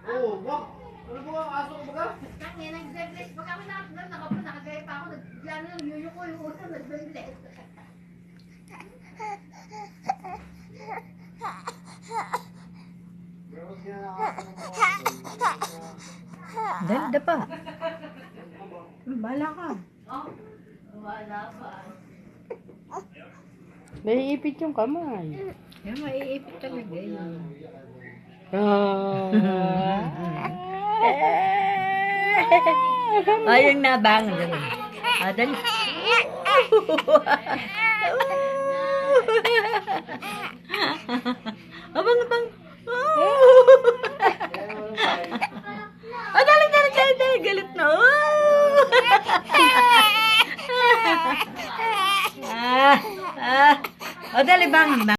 Oo, wag. Ano ba ang aso ko baga? Kanya nag-bless. Pag kami nakagaya pa ako, nagplano yung yuyo ko yung uso, nag-bless. Dali pa. Bala ka. Oh, wala pa. Naiipit yung kamay. Yan, maiipit talaga yun. Ayong nabang. Dali. Dali. Abang, abang. Dali, dali, dali, dali. Galit na. Dali, bang.